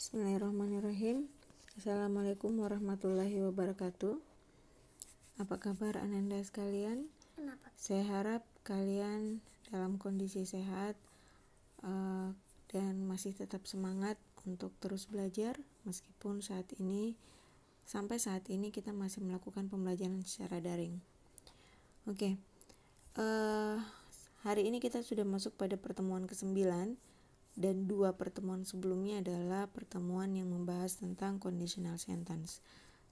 Bismillahirrahmanirrahim. Assalamualaikum warahmatullahi wabarakatuh. Apa kabar Ananda sekalian? Saya harap kalian dalam kondisi sehat dan masih tetap semangat untuk terus belajar meskipun sampai saat ini kita masih melakukan pembelajaran secara daring. Hari ini kita sudah masuk pada pertemuan ke-9 dan 2 pertemuan sebelumnya adalah pertemuan yang membahas tentang conditional sentence.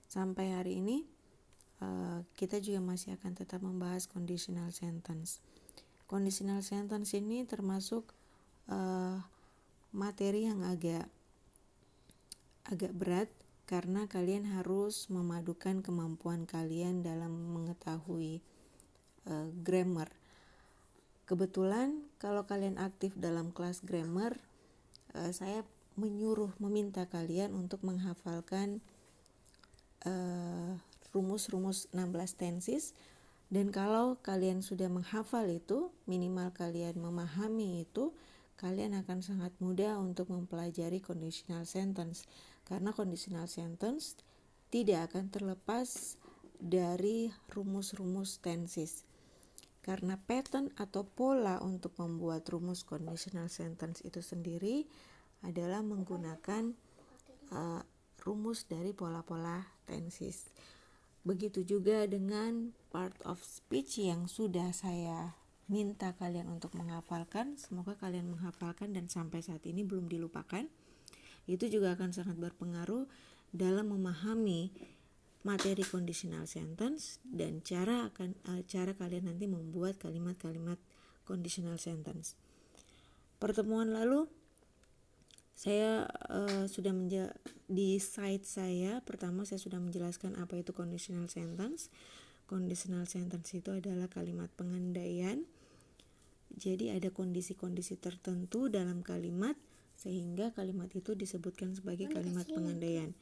Sampai hari ini kita juga masih akan tetap membahas conditional sentence. Conditional sentence ini termasuk materi yang agak berat karena kalian harus memadukan kemampuan kalian dalam mengetahui grammar. Kebetulan kalau kalian aktif dalam kelas grammar, saya meminta kalian untuk menghafalkan rumus-rumus 16 tenses, dan kalau kalian sudah menghafal itu, minimal kalian memahami itu, kalian akan sangat mudah untuk mempelajari conditional sentence, karena conditional sentence tidak akan terlepas dari rumus-rumus tenses. Karena pattern atau pola untuk membuat rumus conditional sentence itu sendiri adalah menggunakan rumus dari pola-pola tenses. Begitu juga dengan part of speech yang sudah saya minta kalian untuk menghafalkan. Semoga kalian menghafalkan dan sampai saat ini belum dilupakan. Itu juga akan sangat berpengaruh dalam memahami materi conditional sentence dan cara kalian nanti membuat kalimat-kalimat conditional sentence. Pertemuan lalu saya sudah di slide saya pertama saya sudah menjelaskan apa itu conditional sentence. Conditional sentence itu adalah kalimat pengandaian. Jadi ada kondisi-kondisi tertentu dalam kalimat sehingga kalimat itu disebutkan sebagai kalimat pengandaian.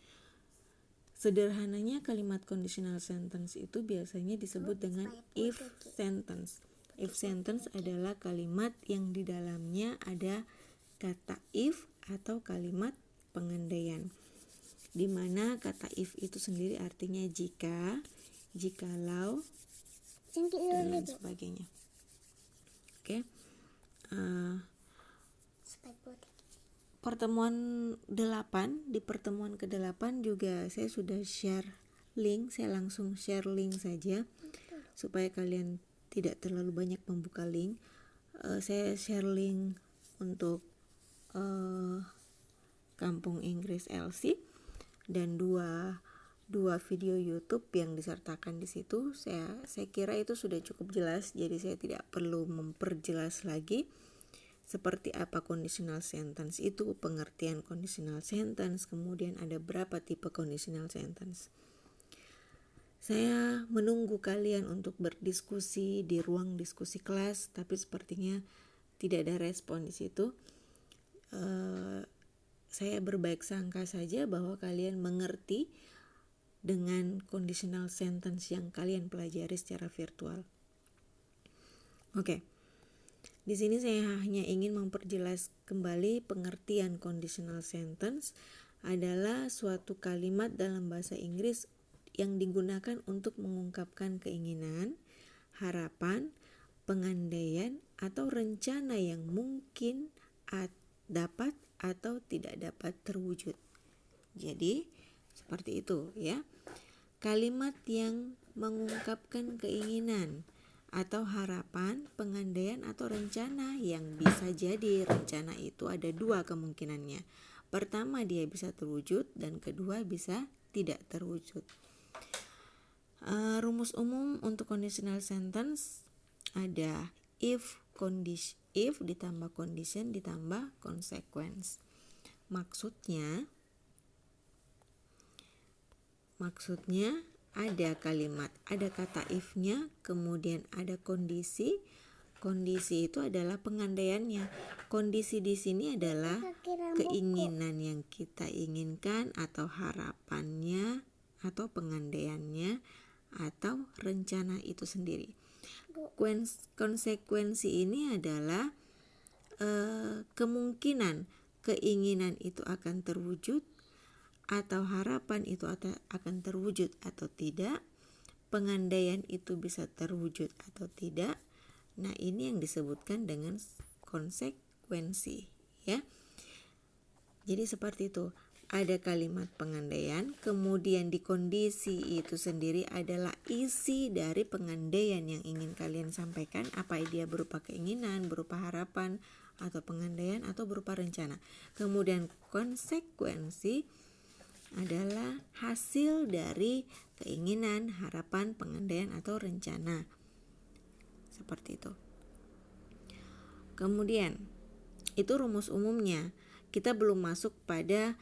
Sederhananya kalimat conditional sentence itu biasanya disebut dengan if sentence. If sentence adalah kalimat yang di dalamnya ada kata if atau kalimat pengandaian. Di mana kata if itu sendiri artinya jika, jikalau, dan lain sebagainya. Pertemuan 8, di pertemuan ke-8 juga saya sudah share link, saya langsung share link saja supaya kalian tidak terlalu banyak membuka link. Saya share link untuk Kampung Inggris LC dan dua video YouTube yang disertakan di situ. Saya kira itu sudah cukup jelas, jadi saya tidak perlu memperjelas lagi. Seperti apa conditional sentence itu, pengertian conditional sentence, kemudian ada berapa tipe conditional sentence. Saya menunggu kalian untuk berdiskusi di ruang diskusi kelas, tapi sepertinya tidak ada respon di situ. Saya berbaik sangka saja bahwa kalian mengerti dengan conditional sentence yang kalian pelajari secara virtual. Di sini saya hanya ingin memperjelas kembali pengertian conditional sentence adalah suatu kalimat dalam bahasa Inggris yang digunakan untuk mengungkapkan keinginan, harapan, pengandaian, atau rencana yang mungkin dapat atau tidak dapat terwujud. Jadi, seperti itu ya. Kalimat yang mengungkapkan keinginan atau harapan, pengandaian atau rencana yang bisa jadi rencana itu ada 2 kemungkinannya. Pertama dia bisa terwujud dan kedua bisa tidak terwujud. Rumus umum untuk conditional sentence ada if ditambah condition ditambah consequence. Maksudnya ada kata if-nya, kemudian ada kondisi. Kondisi itu adalah pengandaiannya. Kondisi di sini adalah keinginan yang kita inginkan atau harapannya atau pengandaiannya atau rencana itu sendiri. Konsekuensi ini adalah kemungkinan keinginan itu akan terwujud atau harapan itu akan terwujud atau tidak, pengandaian itu bisa terwujud atau tidak. Nah, ini yang disebutkan dengan konsekuensi, ya. Jadi seperti itu. Ada kalimat pengandaian, kemudian di kondisi itu sendiri adalah isi dari pengandaian yang ingin kalian sampaikan, apa dia berupa keinginan, berupa harapan, atau pengandaian, atau berupa rencana. Kemudian konsekuensi adalah hasil dari keinginan, harapan, pengandaian, atau rencana. Seperti itu. Kemudian, itu rumus umumnya. Kita belum masuk pada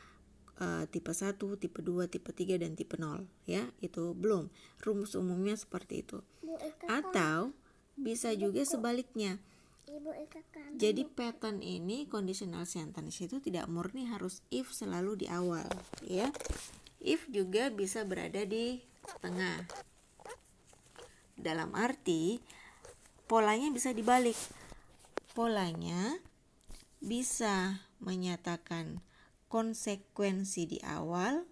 tipe 1, tipe 2, tipe 3, dan tipe 0, ya. Itu belum. Rumus umumnya seperti itu. Atau bisa juga sebaliknya. Jadi pattern ini conditional sentence itu tidak murni harus if selalu di awal, ya. If juga bisa berada di tengah. Dalam arti polanya bisa dibalik. Polanya bisa menyatakan konsekuensi di awal,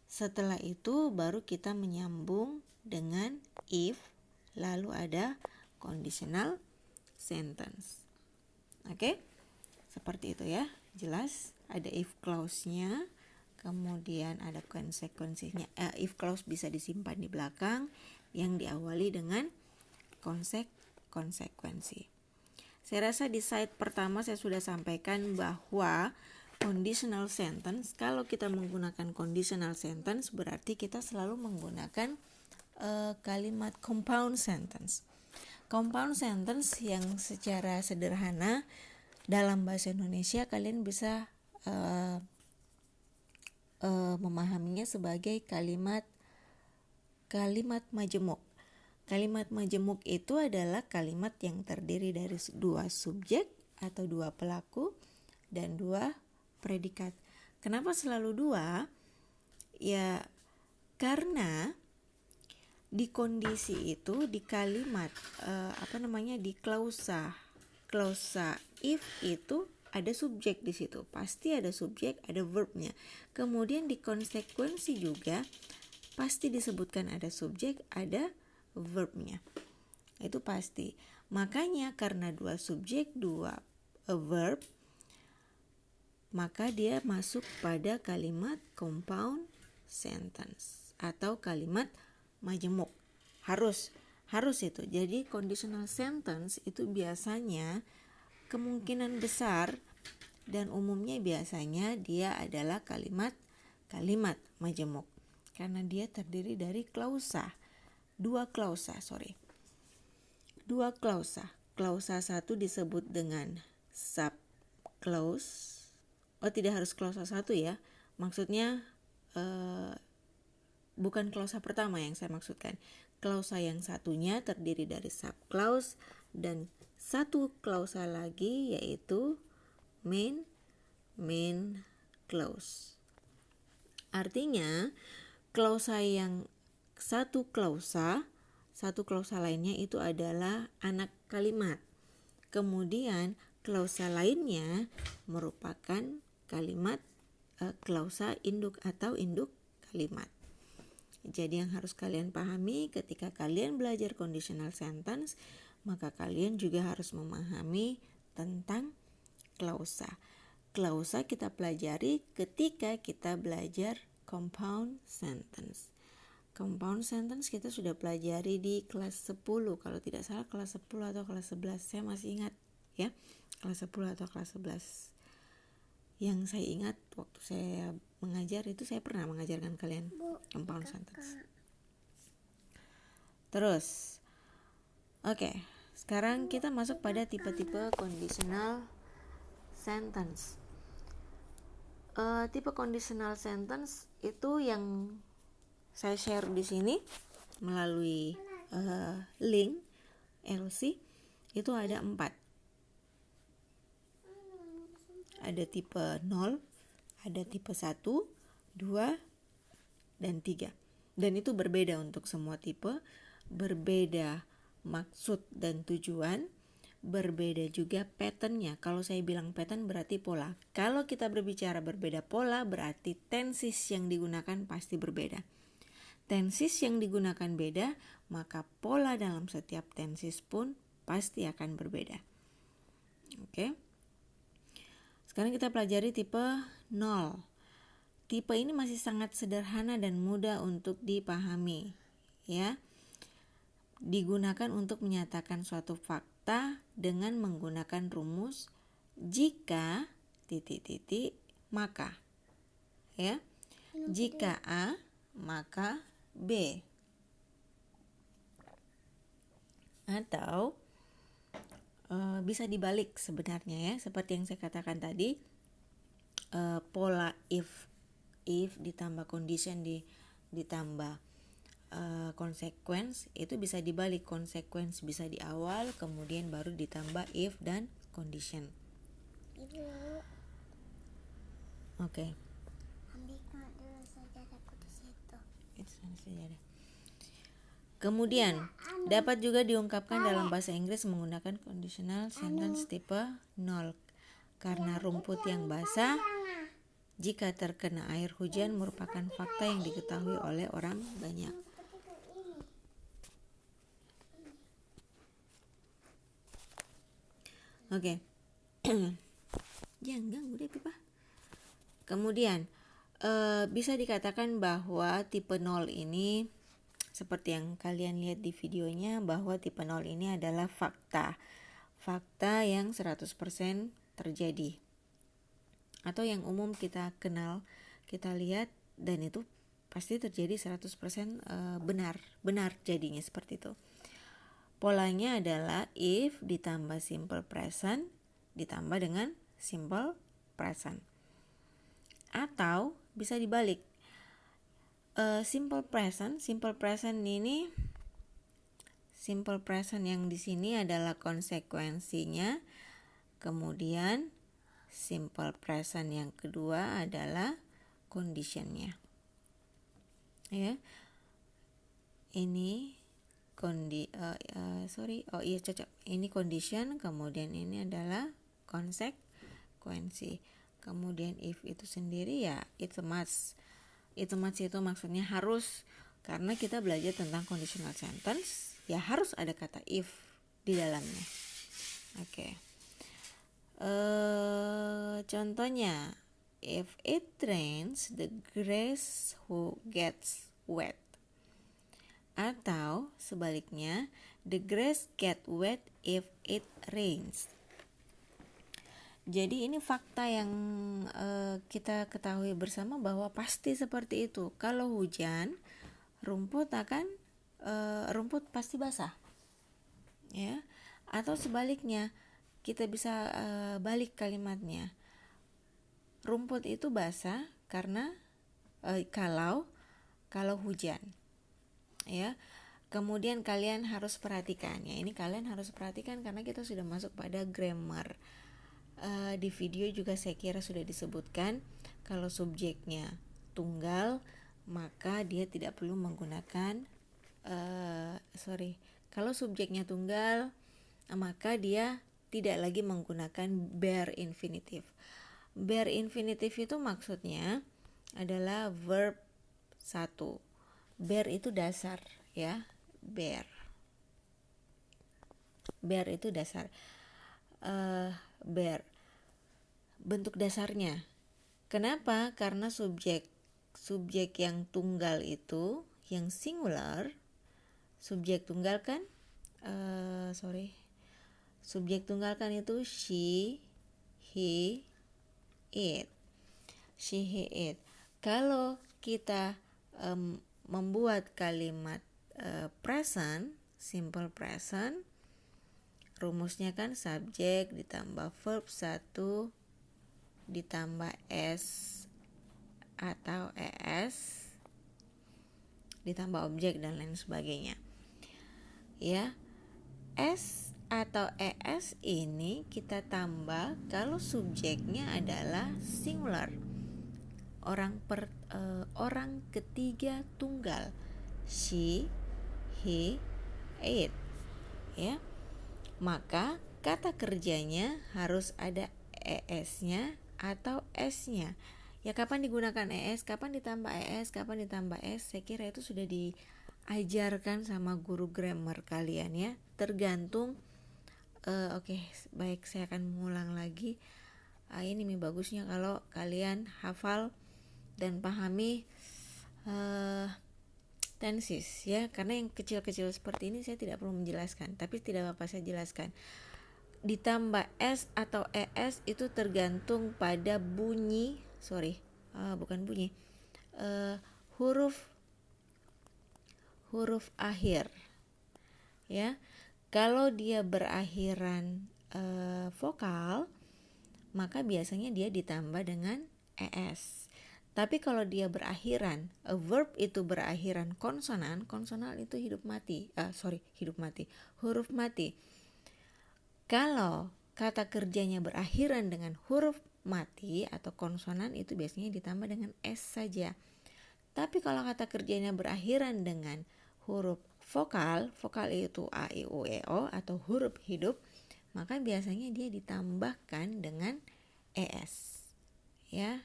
setelah itu baru kita menyambung dengan if, lalu ada conditional sentence. Oke? Seperti itu ya, jelas. Ada if clause-nya, kemudian ada konsekuensinya. If clause bisa disimpan di belakang, yang diawali dengan konsekuensi. Saya rasa di slide pertama saya sudah sampaikan bahwa conditional sentence, kalau kita menggunakan conditional sentence berarti kita selalu menggunakan kalimat compound sentence. Compound sentence yang secara sederhana dalam bahasa Indonesia kalian bisa memahaminya sebagai kalimat majemuk. Kalimat majemuk itu adalah kalimat yang terdiri dari dua subjek atau dua pelaku dan dua predikat. Kenapa selalu dua? Ya, karena di kondisi itu di kalimat di klausa if itu ada subjek di situ. Pasti ada subjek, ada verbnya. Kemudian di konsekuensi juga pasti disebutkan ada subjek, ada verbnya. Itu pasti. Makanya karena dua subjek, dua verb, maka dia masuk pada kalimat compound sentence atau kalimat majemuk. Harus itu. Jadi conditional sentence itu biasanya kemungkinan besar dan umumnya biasanya dia adalah kalimat majemuk karena dia terdiri dari dua klausa. Klausa satu disebut dengan sub clause. Tidak harus klausa 1 ya. Maksudnya bukan klausa pertama yang saya maksudkan. Klausa yang satunya terdiri dari sub clause dan satu klausa lagi yaitu main clause. Artinya klausa yang satu klausa lainnya itu adalah anak kalimat. Kemudian klausa lainnya merupakan kalimat klausa induk atau induk kalimat. Jadi yang harus kalian pahami ketika kalian belajar conditional sentence, maka kalian juga harus memahami tentang klausa. Klausa kita pelajari ketika kita belajar compound sentence. Compound sentence kita sudah pelajari di kelas 10, kalau tidak salah kelas 10 atau kelas 11, saya masih ingat ya, kelas 10 atau kelas 11. Yang saya ingat waktu saya mengajar itu saya pernah mengajarkan kalian compound sentence. Terus, oke, sekarang kita masuk pada tipe-tipe conditional sentence. Tipe conditional sentence itu yang saya share di sini melalui link LC itu ada 4. Ada tipe 0, ada tipe 1, 2, dan 3. Dan itu berbeda untuk semua tipe, berbeda maksud dan tujuan, berbeda juga patternnya. Kalau saya bilang pattern berarti pola. Kalau kita berbicara berbeda pola, berarti tenses yang digunakan pasti berbeda. Tenses yang digunakan beda, maka pola dalam setiap tenses pun pasti akan berbeda. Oke. Sekarang kita pelajari tipe 0. Tipe ini masih sangat sederhana dan mudah untuk dipahami, ya. Digunakan untuk menyatakan suatu fakta dengan menggunakan rumus jika titik-titik maka, ya. Jika A, maka B. Atau bisa dibalik sebenarnya, ya, seperti yang saya katakan tadi, pola if ditambah condition ditambah consequence, itu bisa dibalik. Consequence bisa di awal, kemudian baru ditambah if dan condition. Oke. Ambilkan dulu sajadahku di situ. Itu sajadah. Kemudian dapat juga diungkapkan dalam bahasa Inggris menggunakan conditional sentence tipe 0. Karena rumput yang basah jika terkena air hujan merupakan fakta yang diketahui oleh orang banyak. Oke. Jangan ganggu deh Pipa. Kemudian bisa dikatakan bahwa tipe 0 ini seperti yang kalian lihat di videonya, bahwa tipe 0 ini adalah fakta yang 100% terjadi, atau yang umum kita kenal, kita lihat, dan itu pasti terjadi 100% benar jadinya seperti itu. Polanya adalah if ditambah simple present ditambah dengan simple present. Atau bisa dibalik. Simple present ini, simple present yang di sini adalah konsekuensinya. Kemudian simple present yang kedua adalah conditionnya, ya. Ini cocok. Ini condition, kemudian ini adalah konsekuensi. Kemudian if itu sendiri ya it's a must. It's a must itu maksudnya harus, karena kita belajar tentang conditional sentence, ya harus ada kata if di dalamnya. Oke. Contohnya, if it rains, the grass gets wet. Atau sebaliknya, the grass get wet if it rains. Jadi ini fakta yang kita ketahui bersama bahwa pasti seperti itu. Kalau hujan, rumput pasti basah, ya. Atau sebaliknya, kita bisa balik kalimatnya. Rumput itu basah karena kalau hujan, ya. Kemudian kalian harus perhatikan, ya. Ini kalian harus perhatikan karena kita sudah masuk pada grammar. Di video juga saya kira sudah disebutkan kalau subjeknya tunggal maka dia tidak perlu menggunakan kalau subjeknya tunggal maka dia tidak lagi menggunakan bare infinitive. Bare infinitive itu maksudnya adalah verb 1. Bare itu dasar, ya. Bare itu dasar. Bare bentuk dasarnya. Kenapa? Karena subjek yang tunggal itu, yang singular, subjek tunggal kan subjek tunggal kan itu she, he, it. She, he, it. Kalau kita membuat kalimat present, simple present, rumusnya kan subjek ditambah verb 1 ditambah s atau es ditambah objek dan lain sebagainya, ya. S atau es ini kita tambah kalau subjeknya adalah singular, orang ketiga tunggal, she, he, it, ya. Maka kata kerjanya harus ada ES-nya atau S-nya. Ya, kapan digunakan ES, kapan ditambah ES, kapan ditambah S, saya kira itu sudah diajarkan sama guru grammar kalian ya. Tergantung. Oke, baik, saya akan mengulang lagi. Ini bagusnya kalau kalian hafal dan pahami tenses ya, karena yang kecil-kecil seperti ini saya tidak perlu menjelaskan, tapi tidak apa-apa saya jelaskan. Ditambah S atau ES itu tergantung pada bunyi, huruf akhir ya. Kalau dia berakhiran vokal, maka biasanya dia ditambah dengan ES. Tapi kalau dia berakhiran, verb itu berakhiran konsonan itu huruf mati. Kalau kata kerjanya berakhiran dengan huruf mati atau konsonan, itu biasanya ditambah dengan S saja. Tapi kalau kata kerjanya berakhiran dengan huruf vokal itu A, I, U, E, O atau huruf hidup, maka biasanya dia ditambahkan dengan ES ya.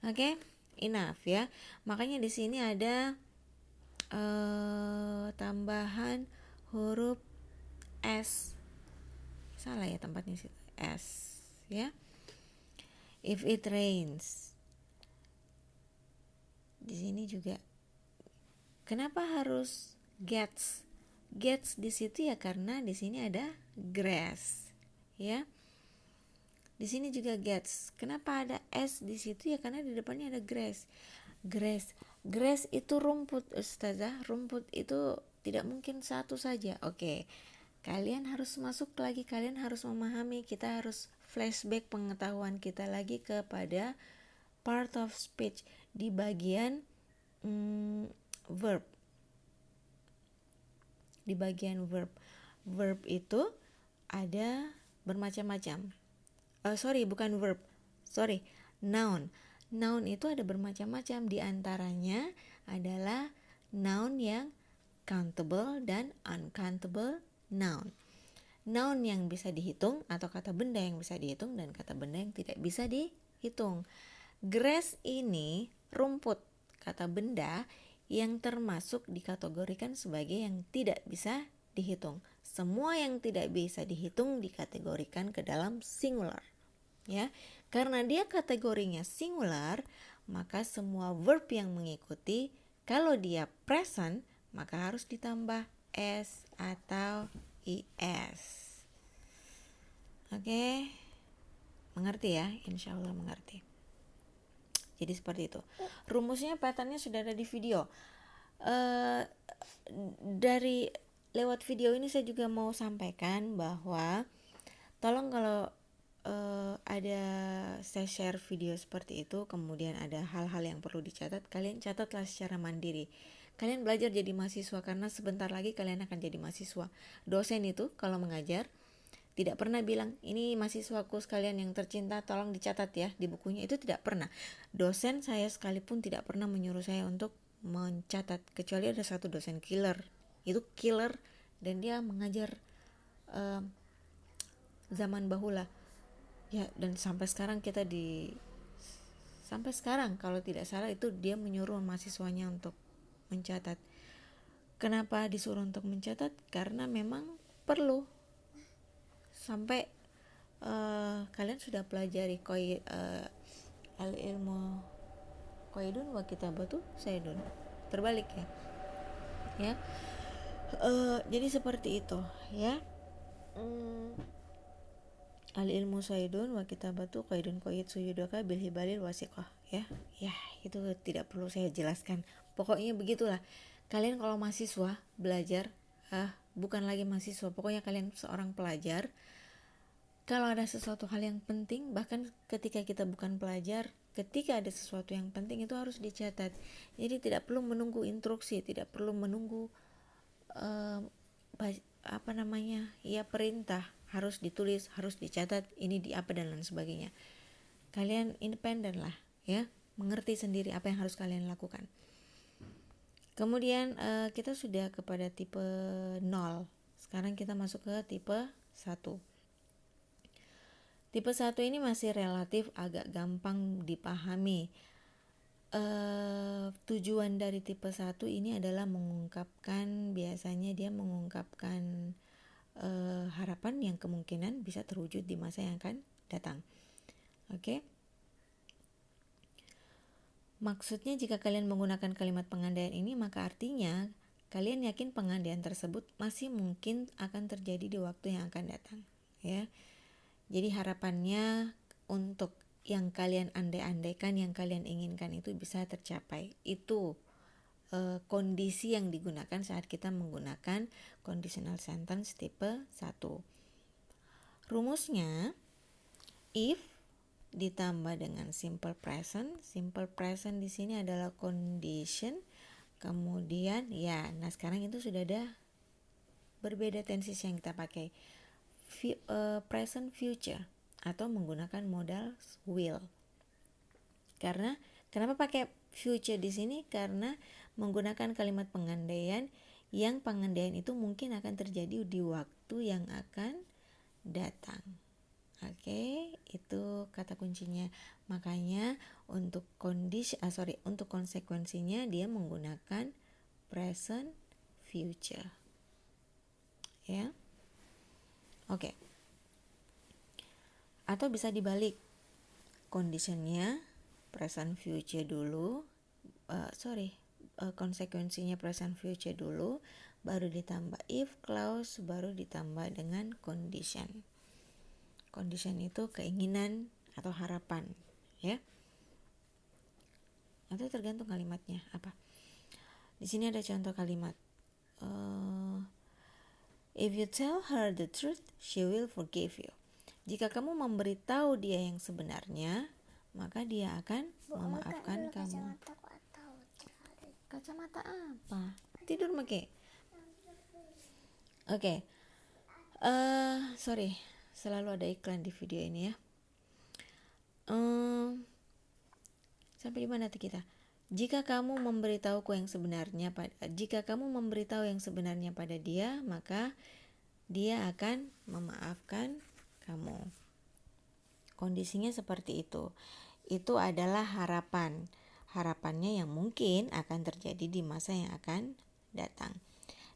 Oke, enough ya. Makanya di sini ada tambahan huruf S. Salah ya tempatnya sih, S ya. If it rains. Di sini juga kenapa harus gets di situ ya, karena di sini ada grass ya. Di sini juga gets. Kenapa ada S di situ ya, karena di depannya ada grass itu rumput, Ustazah. Rumput itu tidak mungkin satu saja. Oke, kalian harus masuk lagi, kalian harus memahami, kita harus flashback pengetahuan kita lagi kepada part of speech di bagian verb. Di bagian verb itu ada bermacam-macam. Noun itu ada bermacam-macam. Di antaranya adalah noun yang countable dan uncountable noun. Noun yang bisa dihitung atau kata benda yang bisa dihitung dan kata benda yang tidak bisa dihitung. Grass ini rumput, kata benda yang termasuk dikategorikan sebagai yang tidak bisa dihitung. Semua yang tidak bisa dihitung dikategorikan ke dalam singular ya. Karena dia kategorinya singular, maka semua verb yang mengikuti kalau dia present maka harus ditambah S atau IS. Oke, mengerti ya? Insya Allah mengerti. Jadi seperti itu. Rumusnya, patternnya sudah ada di video. Dari lewat video ini saya juga mau sampaikan bahwa tolong kalau ada saya share video seperti itu, kemudian ada hal-hal yang perlu dicatat, kalian catatlah secara mandiri. Kalian belajar jadi mahasiswa, karena sebentar lagi kalian akan jadi mahasiswa. Dosen itu kalau mengajar tidak pernah bilang, ini mahasiswaku sekalian yang tercinta tolong dicatat ya di bukunya. Itu tidak pernah. Dosen saya sekalipun tidak pernah menyuruh saya untuk mencatat, kecuali ada satu dosen killer. Itu killer dan dia mengajar zaman bahula ya, dan sampai sekarang kalau tidak salah itu dia menyuruh mahasiswanya untuk mencatat. Kenapa disuruh untuk mencatat? Karena memang perlu. Sampai kalian sudah pelajari al-ilmu qaidun wa kitabatu saydun, terbalik ya. Jadi seperti itu ya. Al-ilmu saydun wa kitabatu qaidun qaid suyudaka bil hibalil wasiqah ya. Itu tidak perlu saya jelaskan, pokoknya begitulah. Kalian kalau mahasiswa belajar, bukan lagi mahasiswa, pokoknya kalian seorang pelajar. Kalau ada sesuatu hal yang penting, bahkan ketika kita bukan pelajar, ketika ada sesuatu yang penting itu harus dicatat. Jadi tidak perlu menunggu instruksi, tidak perlu menunggu perintah, harus ditulis, harus dicatat, ini di apa dan lain sebagainya. Kalian independen lah ya, mengerti sendiri apa yang harus kalian lakukan. Kemudian kita sudah kepada tipe 0. Sekarang kita masuk ke tipe 1. Tipe 1 ini masih relatif agak gampang dipahami. Tujuan dari tipe 1 ini adalah biasanya dia mengungkapkan harapan yang kemungkinan bisa terwujud di masa yang akan datang. Oke. Maksudnya jika kalian menggunakan kalimat pengandaian ini, maka artinya kalian yakin pengandaian tersebut masih mungkin akan terjadi di waktu yang akan datang, ya. Jadi harapannya untuk yang kalian andai-andaikan, yang kalian inginkan itu bisa tercapai. Itu kondisi yang digunakan saat kita menggunakan conditional sentence tipe 1. Rumusnya, if ditambah dengan simple present. Simple present di sini adalah condition. Kemudian nah sekarang itu sudah ada berbeda tenses yang kita pakai. Present future atau menggunakan modal will. Kenapa pakai future di sini? Karena menggunakan kalimat pengandaian yang pengandaian itu mungkin akan terjadi di waktu yang akan datang. Oke, itu kata kuncinya. Makanya untuk untuk konsekuensinya dia menggunakan present future. Ya. Oke. Atau bisa dibalik. Conditionnya present future dulu. Konsekuensinya present future dulu, baru ditambah if clause, baru ditambah dengan condition. Condition itu keinginan atau harapan, ya. Atau tergantung kalimatnya apa. Di sini ada contoh kalimat. If you tell her the truth, she will forgive you. Jika kamu memberitahu dia yang sebenarnya, maka dia akan memaafkan kamu. Kacamata apa? Tidur make. Oke. Sorry, selalu ada iklan di video ini ya. Sampai di mana tuh kita? Jika kamu memberitahu yang sebenarnya pada dia, maka dia akan memaafkan kamu. Kondisinya seperti itu. Itu adalah harapannya yang mungkin akan terjadi di masa yang akan datang.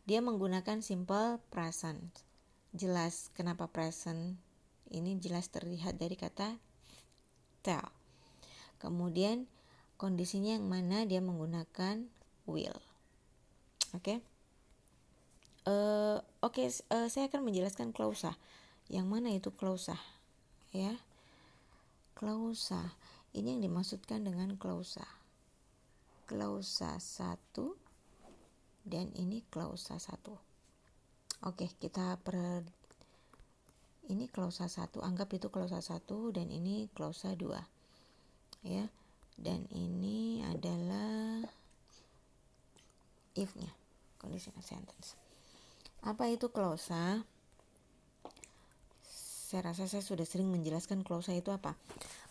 Dia menggunakan simple present. Jelas kenapa present ini jelas terlihat dari kata tell. Kemudian kondisinya yang mana dia menggunakan will. Oke. Saya akan menjelaskan klausa. Yang mana itu klausa? Ya. Klausa. Ini yang dimaksudkan dengan klausa. Klausa 1 dan ini klausa 1. Oke, ini klausa 1, anggap itu klausa 1 dan ini klausa 2. Ya. Dan ini adalah if-nya, conditional sentence. Apa itu klausa? Saya rasa saya sudah sering menjelaskan klausa itu apa.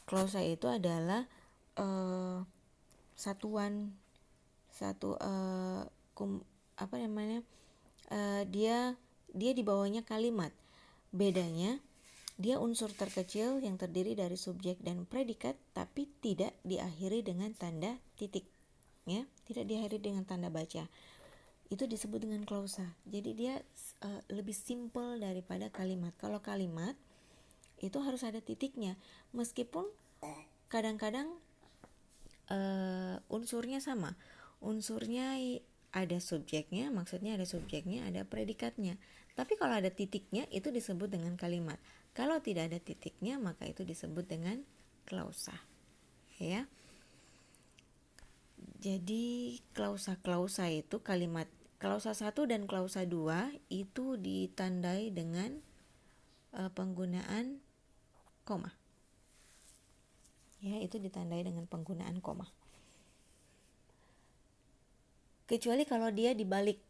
Klausa itu adalah dia di bawahnya kalimat. Bedanya dia unsur terkecil yang terdiri dari subjek dan predikat, tapi tidak diakhiri dengan tanda titik, ya, tidak diakhiri dengan tanda baca. Itu disebut dengan klausa. Jadi dia lebih simple daripada kalimat. Kalau kalimat itu harus ada titiknya, meskipun kadang-kadang unsurnya sama. Unsurnya ada subjeknya, maksudnya ada subjeknya, ada predikatnya. Tapi kalau ada titiknya itu disebut dengan kalimat. Kalau tidak ada titiknya maka itu disebut dengan klausa. Ya. Jadi klausa itu kalimat klausa 1 dan klausa 2 itu ditandai dengan penggunaan koma. Ya, itu ditandai dengan penggunaan koma. Kecuali kalau dia dibalik.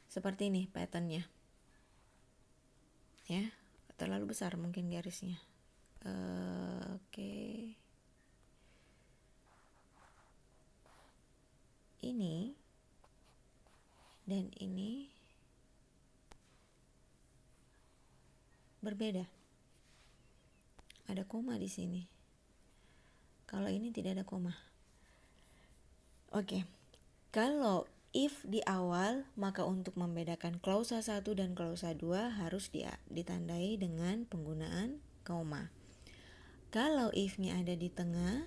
Seperti ini patternnya. Ya, terlalu besar mungkin garisnya. Oke. Ini dan ini berbeda. ada koma di sini. Kalau ini tidak ada koma. Oke. Kalau if di awal, maka untuk membedakan klausa 1 dan klausa 2 harus ditandai dengan penggunaan koma. Kalau if-nya ada di tengah,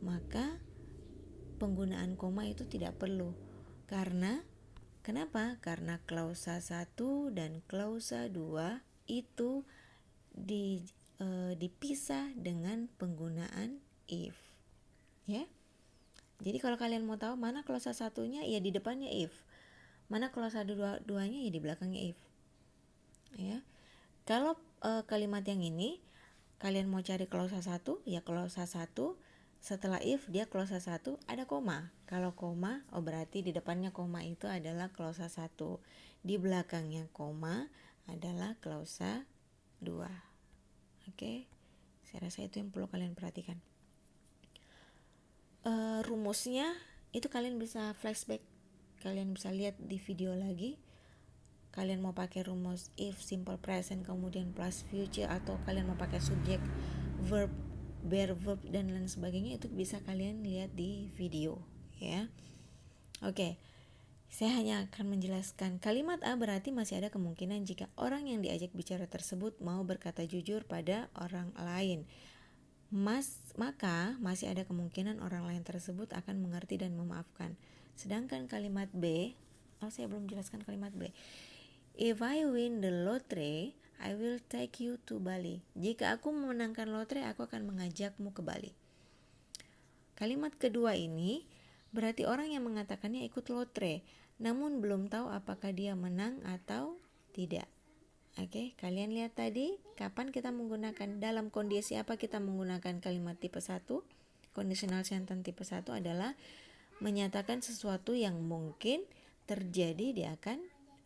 maka penggunaan koma itu tidak perlu. Kenapa? Karena klausa 1 dan klausa 2 itu dipisah dengan penggunaan if. Ya. Jadi kalau kalian mau tahu mana klausa satunya, ya di depannya if. Mana klausa duanya, ya di belakangnya if. Ya. Kalau kalimat yang ini kalian mau cari klausa 1, ya klausa 1 setelah if dia klausa 1 ada koma. Kalau koma, berarti di depannya koma itu adalah klausa 1. Di belakangnya koma adalah klausa 2. Oke. Saya rasa itu yang perlu kalian perhatikan. Rumusnya itu kalian bisa flashback, kalian bisa lihat di video lagi. Kalian mau pakai rumus if simple present kemudian plus future, atau kalian mau pakai subjek, verb, bear verb dan lain sebagainya, itu bisa kalian lihat di video ya. Oke. Saya hanya akan menjelaskan kalimat A berarti masih ada kemungkinan jika orang yang diajak bicara tersebut mau berkata jujur pada orang lain. Maka masih ada kemungkinan orang lain tersebut akan mengerti dan memaafkan. Sedangkan kalimat B, saya belum jelaskan kalimat B. If I win the lottery, I will take you to Bali. Jika aku memenangkan lotre, aku akan mengajakmu ke Bali. Kalimat kedua ini berarti orang yang mengatakannya ikut lotre, namun belum tahu apakah dia menang atau tidak. Oke, kalian lihat tadi kapan kita menggunakan, dalam kondisi apa kita menggunakan kalimat tipe 1? Conditional sentence tipe 1 adalah menyatakan sesuatu yang mungkin terjadi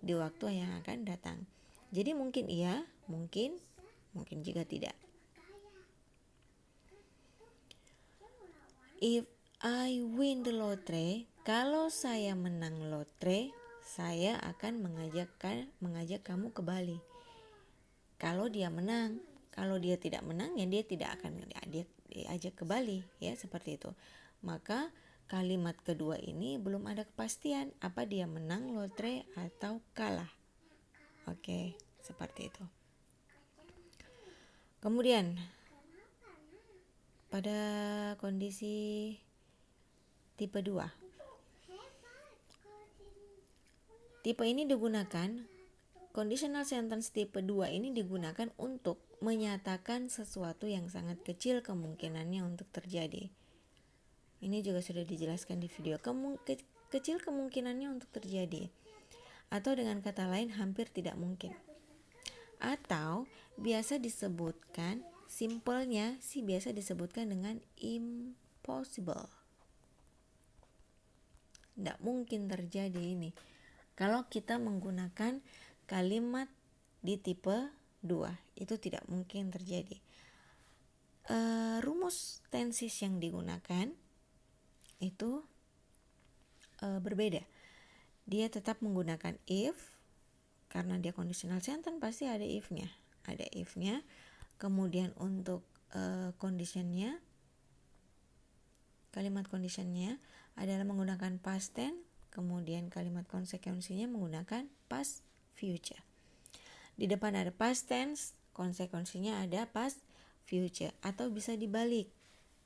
di waktu yang akan datang. Jadi mungkin iya, mungkin juga tidak. If I win the lottery, kalau saya menang lotre, saya akan mengajak kamu ke Bali. Kalau dia menang, kalau dia tidak menang, ya dia tidak akan diajak ke Bali, ya seperti itu. Maka kalimat kedua ini belum ada kepastian apa dia menang lotre atau kalah. Oke, seperti itu. Kemudian pada kondisi tipe 2. Tipe ini digunakan, conditional sentence tipe 2 ini digunakan untuk menyatakan sesuatu yang sangat kecil kemungkinannya untuk terjadi. Ini juga sudah dijelaskan di video. Kecil kemungkinannya untuk terjadi. Atau dengan kata lain hampir tidak mungkin. Atau biasa disebutkan, simpelnya sih biasa disebutkan dengan impossible. Tidak mungkin terjadi ini. Kalau kita menggunakan kalimat di tipe 2, itu tidak mungkin terjadi. Rumus tenses yang digunakan itu berbeda. Dia tetap menggunakan if, karena dia conditional sentence pasti ada if-nya. Kemudian untuk condition-nya, kalimat condition-nya adalah menggunakan past tense, kemudian kalimat konsekuensinya menggunakan past future. Di depan ada past tense, konsekuensinya ada past future, atau bisa dibalik.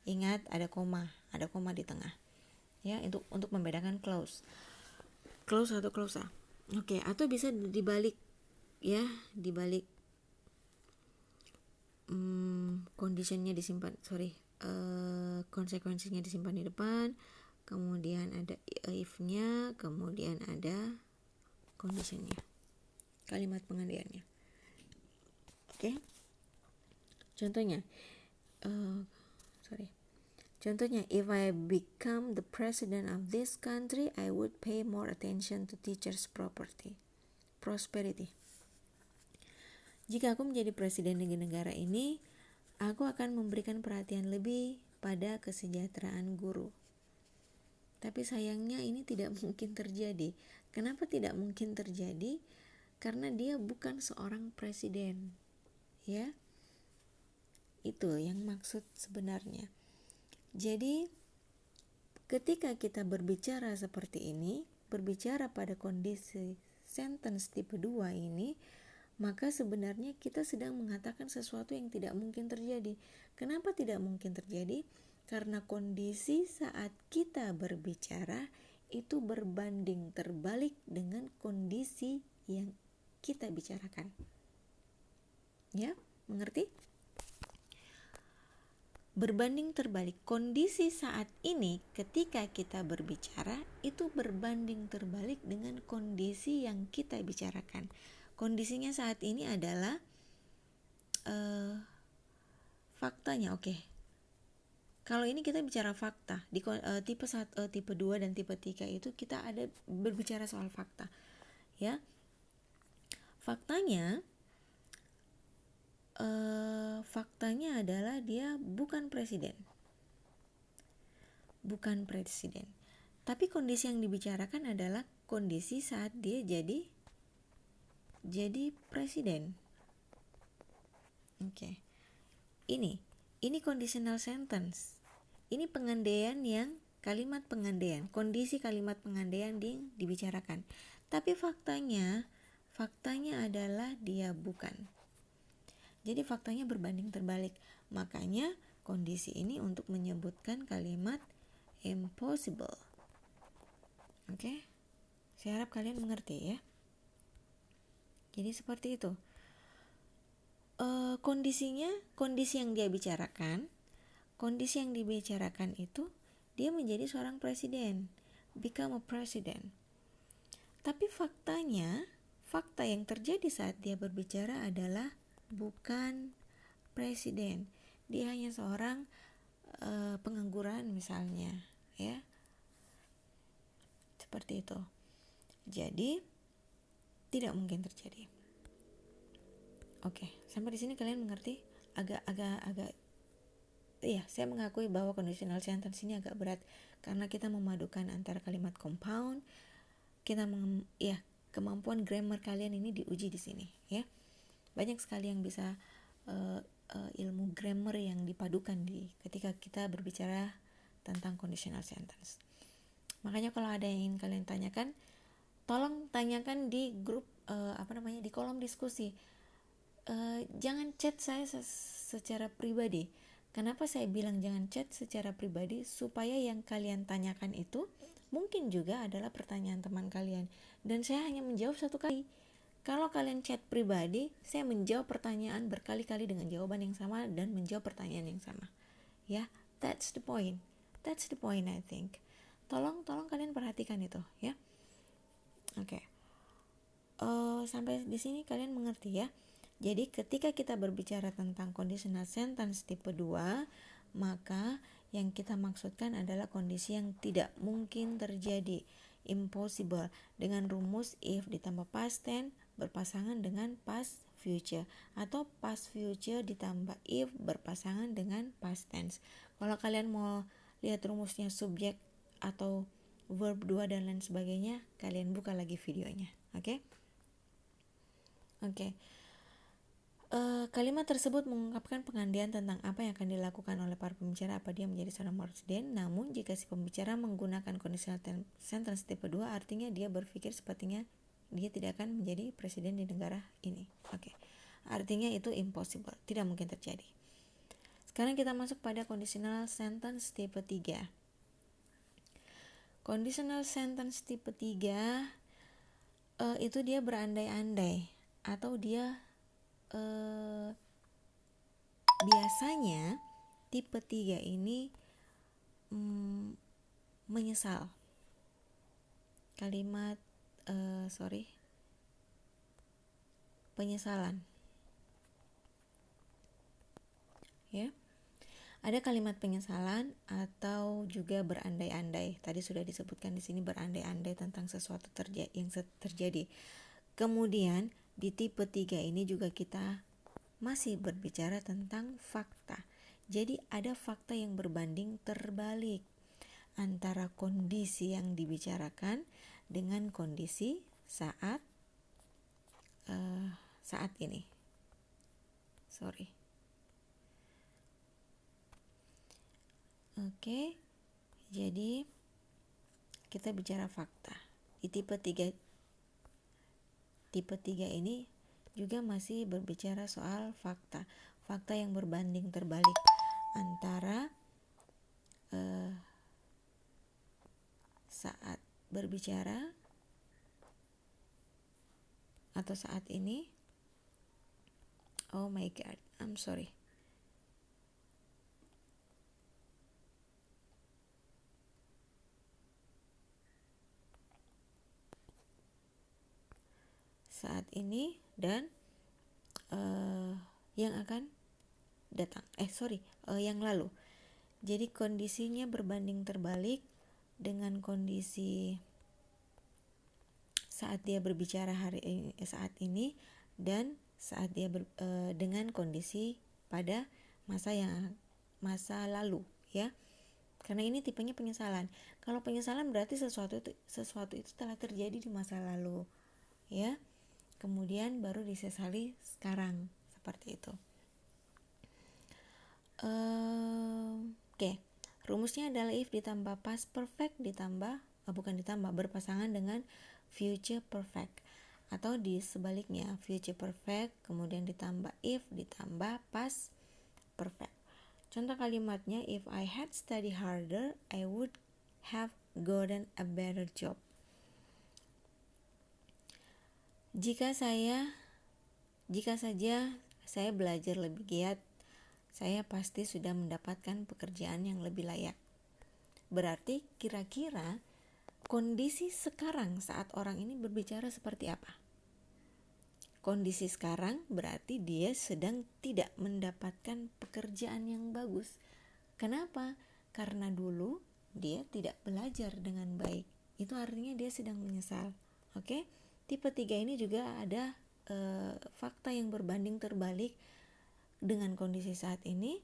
Ingat ada koma di tengah. Ya, untuk membedakan clause atau klausa. Oke, atau bisa dibalik ya, dibalik konsekuensinya disimpan di depan, kemudian ada if-nya, kemudian ada condition-nya, kalimat pengandaiannya. Oke. Contohnya, if I become the president of this country, I would pay more attention to teachers' prosperity. Jika aku menjadi presiden di negara ini, aku akan memberikan perhatian lebih pada kesejahteraan guru. Tapi sayangnya ini tidak mungkin terjadi. Kenapa tidak mungkin terjadi? Karena dia bukan seorang presiden. Ya. Itu yang maksud sebenarnya. Jadi ketika kita berbicara seperti ini, berbicara pada kondisi sentence tipe 2 ini, maka sebenarnya kita sedang mengatakan sesuatu yang tidak mungkin terjadi. Kenapa tidak mungkin terjadi? Karena kondisi saat kita berbicara itu berbanding terbalik dengan kondisi yang kita bicarakan. Ya, mengerti? Berbanding terbalik. Kondisi saat ini ketika kita berbicara itu berbanding terbalik dengan kondisi yang kita bicarakan. Kondisinya saat ini adalah faktanya. Oke. Kalau ini kita bicara fakta. Di tipe 1, tipe 2 dan tipe 3 itu kita ada berbicara soal fakta. Ya. Faktanya adalah dia bukan presiden. Tapi kondisi yang dibicarakan adalah kondisi saat dia jadi presiden. Oke. Ini conditional sentence. Ini pengandaian kalimat pengandaian, kondisi kalimat pengandaian yang dibicarakan. Tapi faktanya adalah dia bukan. Jadi faktanya berbanding terbalik. Makanya kondisi ini untuk menyebutkan kalimat impossible. Oke? Saya harap kalian mengerti ya. Jadi seperti itu. Kondisi yang dia bicarakan, kondisi yang dibicarakan itu dia menjadi seorang presiden, become a president. Tapi fakta yang terjadi saat dia berbicara adalah bukan presiden. Dia hanya seorang pengangguran misalnya, ya. Seperti itu. Jadi tidak mungkin terjadi. Oke, sampai di sini kalian mengerti? Agak saya mengakui bahwa conditional sentence ini agak berat karena kita memadukan antara kalimat compound. Kemampuan grammar kalian ini diuji di sini, ya. Banyak sekali yang bisa ilmu grammar yang dipadukan ketika kita berbicara tentang conditional sentence. Makanya kalau ada yang ingin kalian tanyakan, tolong tanyakan di grup di kolom diskusi. Jangan chat saya secara pribadi. Kenapa saya bilang jangan chat secara pribadi? Supaya yang kalian tanyakan itu mungkin juga adalah pertanyaan teman kalian, dan saya hanya menjawab satu kali. Kalau kalian chat pribadi, saya menjawab pertanyaan berkali-kali dengan jawaban yang sama dan menjawab pertanyaan yang sama. Ya, that's the point I think. Tolong kalian perhatikan itu, ya. Oke. Sampai di sini kalian mengerti ya. Jadi ketika kita berbicara tentang conditional sentence tipe 2, maka yang kita maksudkan adalah kondisi yang tidak mungkin terjadi, impossible, dengan rumus if ditambah past tense berpasangan dengan past future, atau past future ditambah if berpasangan dengan past tense. Kalau kalian mau lihat rumusnya subjek atau verb 2 dan lain sebagainya, kalian buka lagi videonya. Oke. Kalimat tersebut mengungkapkan pengandaian tentang apa yang akan dilakukan oleh para pembicara apa dia menjadi seorang presiden. Namun jika si pembicara menggunakan conditional sentence tipe 2, artinya dia berpikir sepertinya dia tidak akan menjadi presiden di negara ini. Artinya itu impossible, tidak mungkin terjadi. Sekarang kita masuk pada conditional sentence tipe 3. Conditional sentence tipe 3 itu dia berandai-andai, atau dia biasanya tipe 3 ini menyesal. Penyesalan. Ya. Ada kalimat penyesalan atau juga berandai-andai. Tadi sudah disebutkan di sini berandai-andai tentang sesuatu yang terjadi. Kemudian di tipe 3 ini juga kita masih berbicara tentang fakta. Jadi ada fakta yang berbanding terbalik antara kondisi yang dibicarakan dengan kondisi saat ini. Oke, jadi kita bicara fakta. Di tipe 3 ini juga masih berbicara soal fakta. Fakta yang berbanding terbalik antara saat berbicara atau saat ini. Oh my god, I'm sorry. Saat ini dan yang akan datang. Yang lalu. Jadi kondisinya berbanding terbalik dengan kondisi saat dia berbicara saat ini dan saat dia dengan kondisi pada masa lalu, ya. Karena ini tipenya penyesalan. Kalau penyesalan berarti sesuatu itu telah terjadi di masa lalu, ya. Kemudian baru disesali sekarang, seperti itu. Oke. Rumusnya adalah if ditambah past perfect berpasangan dengan future perfect, atau di sebaliknya future perfect kemudian ditambah if ditambah past perfect. Contoh kalimatnya, if I had studied harder, I would have gotten a better job. Jika saja saya belajar lebih giat, saya pasti sudah mendapatkan pekerjaan yang lebih layak. Berarti kira-kira kondisi sekarang saat orang ini berbicara seperti apa? Kondisi sekarang berarti dia sedang tidak mendapatkan pekerjaan yang bagus. Kenapa? Karena dulu dia tidak belajar dengan baik. Itu artinya dia sedang menyesal. Oke? Tipe 3 ini juga ada fakta yang berbanding terbalik dengan kondisi saat ini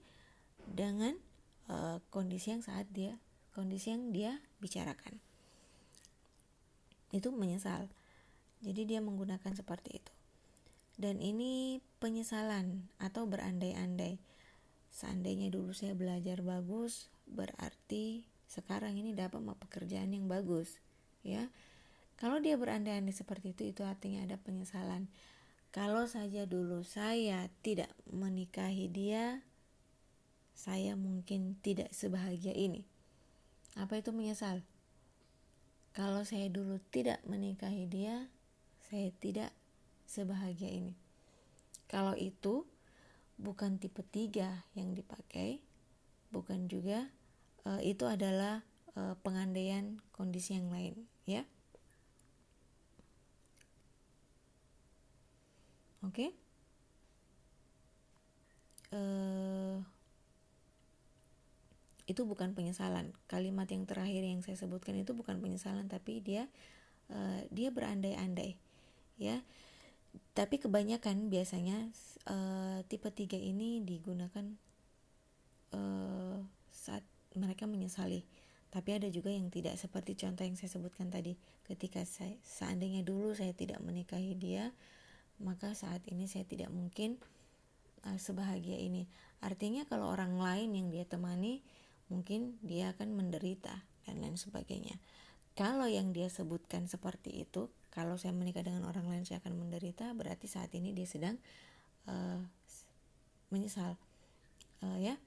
dengan kondisi yang dia bicarakan. Itu menyesal. Jadi dia menggunakan seperti itu. Dan ini penyesalan atau berandai-andai. Seandainya dulu saya belajar bagus, berarti sekarang ini dapat pekerjaan yang bagus, ya. Kalau dia berandai-andai seperti itu artinya ada penyesalan. Kalau saja dulu saya tidak menikahi dia, saya mungkin tidak sebahagia ini. Apa itu menyesal? Kalau saya dulu tidak menikahi dia, saya tidak sebahagia ini. Kalau itu bukan tipe 3 yang dipakai, bukan juga itu adalah pengandaian kondisi yang lain, ya. Oke. Itu bukan penyesalan. Kalimat yang terakhir yang saya sebutkan itu bukan penyesalan, tapi dia berandai-andai, ya. Tapi kebanyakan biasanya tipe 3 ini digunakan saat mereka menyesali. Tapi ada juga yang tidak, seperti contoh yang saya sebutkan tadi. Ketika seandainya dulu saya tidak menikahi dia, maka saat ini saya tidak mungkin sebahagia ini. Artinya kalau orang lain yang dia temani, mungkin dia akan menderita dan lain sebagainya. Kalau yang dia sebutkan seperti itu, kalau saya menikah dengan orang lain saya akan menderita, berarti saat ini dia sedang menyesal, ya.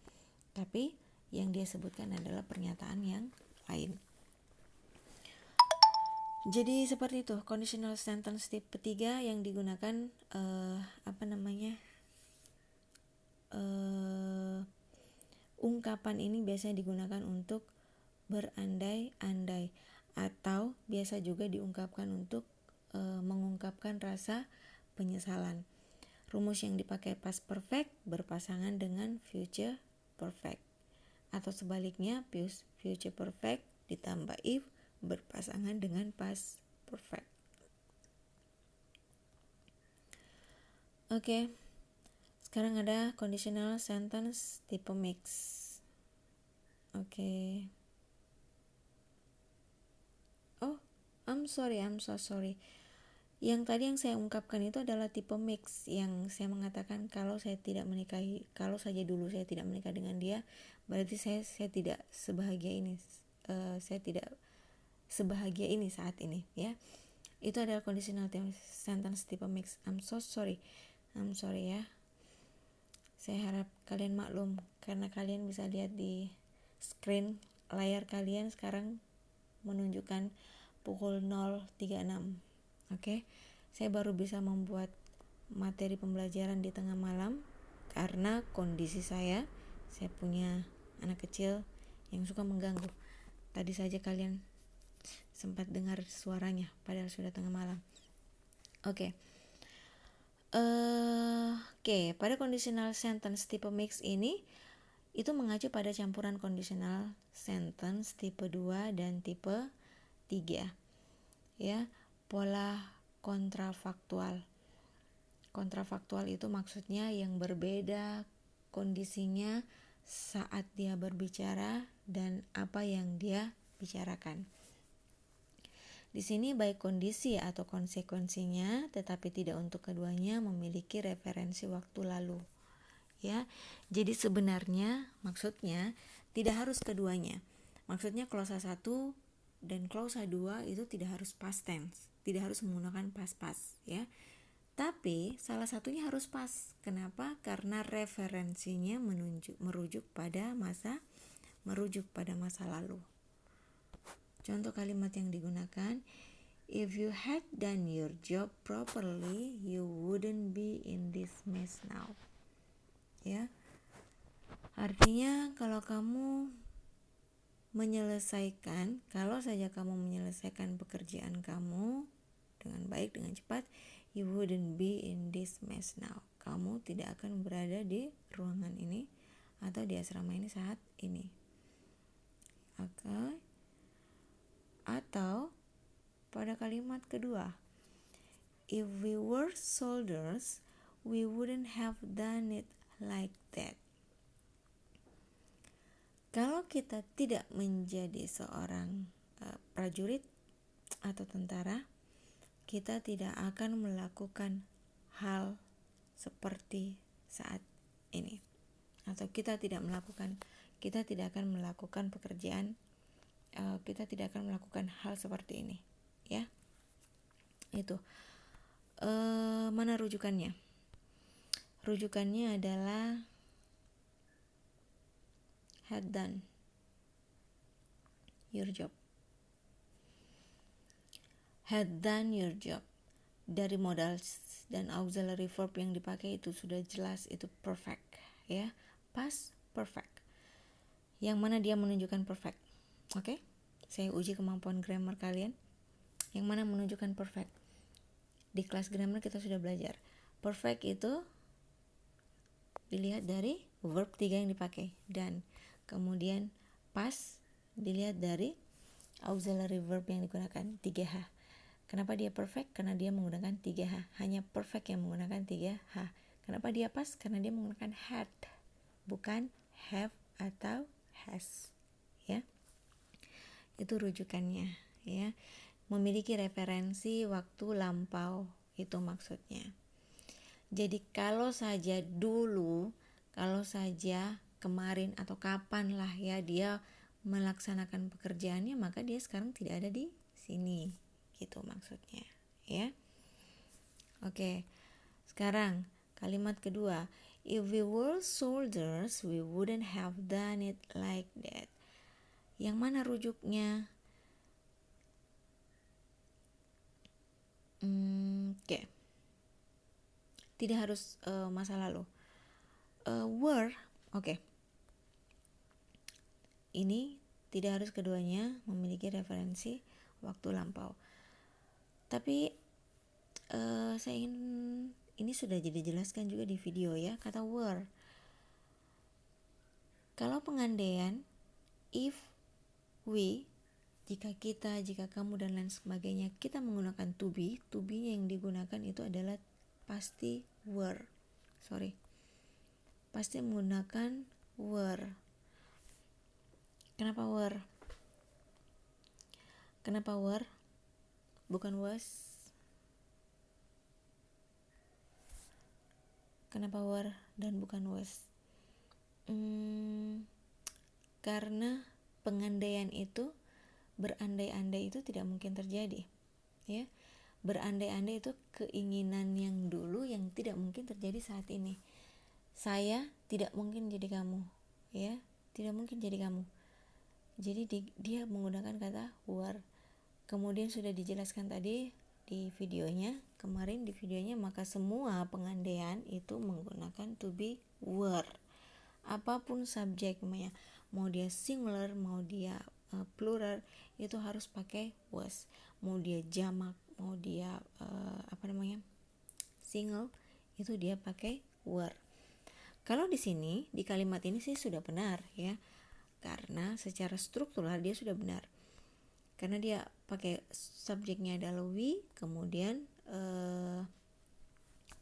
Tapi yang dia sebutkan adalah pernyataan yang lain. Jadi seperti itu conditional sentence tipe 3 yang digunakan ungkapan ini biasanya digunakan untuk berandai-andai, atau biasa juga diungkapkan untuk mengungkapkan rasa penyesalan. Rumus yang dipakai past perfect berpasangan dengan future perfect, atau sebaliknya future perfect ditambah if berpasangan dengan past perfect. Oke. Sekarang ada conditional sentence tipe mix. Oke. Oh, I'm so sorry. Yang tadi yang saya ungkapkan itu adalah tipe mix, yang saya mengatakan kalau saja dulu saya tidak menikah dengan dia, berarti saya tidak sebahagia ini, saya tidak sebahagia ini saat ini, ya. Itu adalah conditional sentence tipe mix. I'm sorry ya. Saya harap kalian maklum, karena kalian bisa lihat di screen layar kalian sekarang menunjukkan pukul 0.36. Oke. Saya baru bisa membuat materi pembelajaran di tengah malam karena kondisi saya punya anak kecil yang suka mengganggu. Tadi saja kalian sempat dengar suaranya padahal sudah tengah malam. Oke, pada conditional sentence tipe mix ini itu mengacu pada campuran conditional sentence tipe 2 dan tipe 3. Ya, pola kontrafaktual. Kontrafaktual itu maksudnya yang berbeda kondisinya saat dia berbicara dan apa yang dia bicarakan. Di sini baik kondisi atau konsekuensinya, tetapi tidak untuk keduanya memiliki referensi waktu lalu. Ya, jadi sebenarnya maksudnya tidak harus keduanya. Maksudnya klausa 1 dan klausa 2 itu tidak harus past tense, tidak harus menggunakan past, ya. Tapi salah satunya harus pas. Kenapa? Karena referensinya merujuk pada masa lalu. Contoh kalimat yang digunakan, if you had done your job properly, you wouldn't be in this mess now. Ya. Artinya kalau saja kamu menyelesaikan pekerjaan kamu dengan baik, dengan cepat, you wouldn't be in this mess now. Kamu tidak akan berada di ruangan ini atau di asrama ini saat ini. Oke. Atau pada kalimat kedua, if we were soldiers, we wouldn't have done it like that. Kalau kita tidak menjadi seorang prajurit atau tentara, kita tidak akan melakukan hal seperti saat ini, atau kita tidak akan melakukan pekerjaan, kita tidak akan melakukan hal seperti ini, ya. Itu mana rujukannya? Rujukannya adalah had done your job. Had done your job. Dari modal dan auxiliary verb yang dipakai itu sudah jelas, itu perfect, ya. Past perfect. Yang mana dia menunjukkan perfect. Oke? Saya uji kemampuan grammar kalian. Yang mana menunjukkan perfect. Di kelas grammar kita sudah belajar. Perfect itu dilihat dari verb 3 yang dipakai, dan kemudian past dilihat dari auxiliary verb yang digunakan 3H. Kenapa dia perfect? Karena dia menggunakan 3H. Hanya perfect yang menggunakan 3H. Kenapa dia pas? Karena dia menggunakan had, bukan have atau has, ya. Itu rujukannya, ya. Memiliki referensi waktu lampau, itu maksudnya. Jadi kalau saja dulu, kalau saja kemarin atau kapan lah, ya, dia melaksanakan pekerjaannya, maka dia sekarang tidak ada di sini, gitu maksudnya, ya. Oke, sekarang kalimat kedua, if we were soldiers, we wouldn't have done it like that. Yang mana rujuknya? Oke. Tidak harus masa lalu. Were, oke. Ini tidak harus keduanya memiliki referensi waktu lampau. Tapi saya ingin, ini sudah dijelaskan juga di video, ya, kata were. Kalau pengandaian, if, we, jika kita, jika kamu, dan lain sebagainya, kita menggunakan to be yang digunakan itu adalah pasti were. Pasti menggunakan were. Kenapa were? Bukan was? Kenapa were dan bukan was? Karena pengandaian itu, berandai-andai itu tidak mungkin terjadi, ya. Berandai-andai itu keinginan yang dulu yang tidak mungkin terjadi saat ini. Saya tidak mungkin jadi kamu, ya, tidak mungkin jadi kamu. Jadi dia menggunakan kata were. Kemudian sudah dijelaskan tadi di videonya, kemarin di videonya, maka semua pengandaian itu menggunakan to be were. Apapun subjeknya, mau dia singular, mau dia plural, itu harus pakai was. Mau dia jamak, mau dia single, itu dia pakai were. Kalau di sini, di kalimat ini sih sudah benar, ya, karena secara struktural dia sudah benar, karena dia pakai subjeknya adalah we, kemudian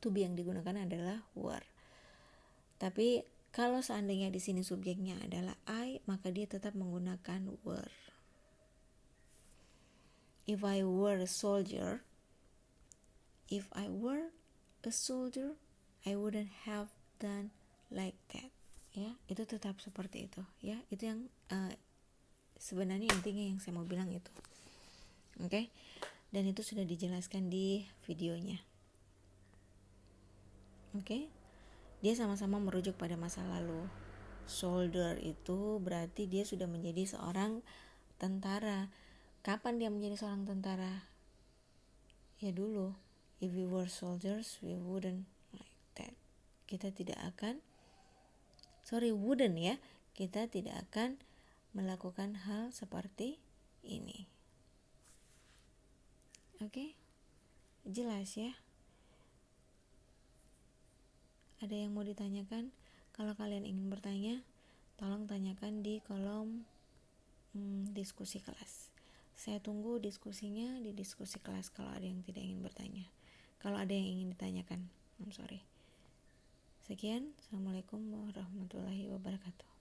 to be yang digunakan adalah were. Tapi kalau seandainya di sini subjeknya adalah I, maka dia tetap menggunakan were. If I were a soldier, I wouldn't have done like that. Ya, itu tetap seperti itu. Ya, itu yang sebenarnya intinya yang saya mau bilang itu. Oke? Dan itu sudah dijelaskan di videonya. Oke? Dia sama-sama merujuk pada masa lalu. Soldier itu berarti dia sudah menjadi seorang tentara. Kapan dia menjadi seorang tentara? Ya dulu. If we were soldiers, we wouldn't like that. Kita tidak akan melakukan hal seperti ini. Oke? Jelas ya? Ada yang mau ditanyakan? Kalau kalian ingin bertanya, tolong tanyakan di kolom diskusi kelas. Saya tunggu diskusinya di diskusi kelas kalau ada yang tidak ingin bertanya. Kalau ada yang ingin ditanyakan, Sekian, Assalamualaikum warahmatullahi wabarakatuh.